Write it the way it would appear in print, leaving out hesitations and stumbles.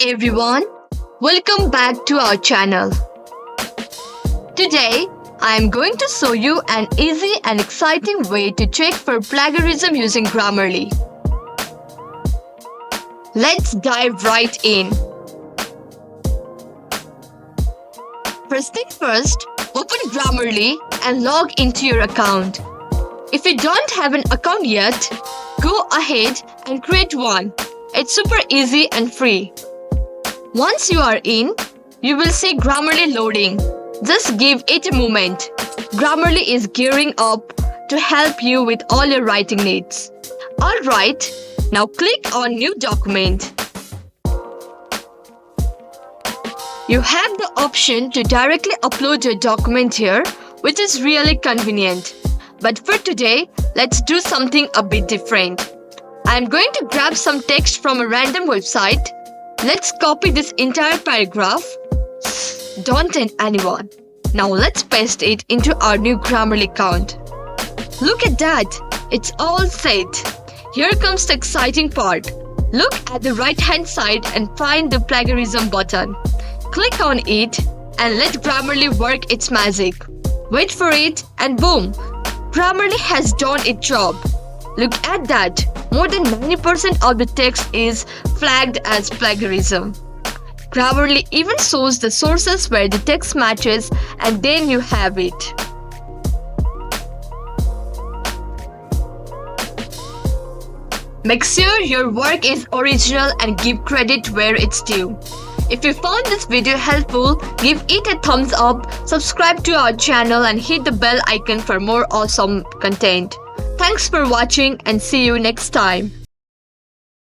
everyone, welcome back to our channel. Today, I am going to show you an easy and exciting way to check for plagiarism using Grammarly. Let's dive right in. First thing first, open Grammarly and log into your account. If you don't have an account yet, go ahead and create one. It's super easy and free. Once you are in, you will see Grammarly loading. Just give it a moment. Grammarly is gearing up to help you with all your writing needs. Alright, now click on New Document. You have the option to directly upload your document here, which is really convenient. But for today, let's do something a bit different. I'm going to grab some text from a random website. Let's copy this entire paragraph. Don't tell anyone. Now let's paste it into our new Grammarly account. Look at that. It's all set. Here comes the exciting part. Look at the right hand side and find the plagiarism button. Click on it and let Grammarly work its magic. Wait for it and boom! Grammarly has done its job. Look at that. More than 90% of the text is flagged as plagiarism. Grammarly even shows the sources where the text matches, and then you have it. Make sure your work is original and give credit where it's due. If you found this video helpful, give it a thumbs up, subscribe to our channel and hit the bell icon for more awesome content. Thanks for watching and see you next time.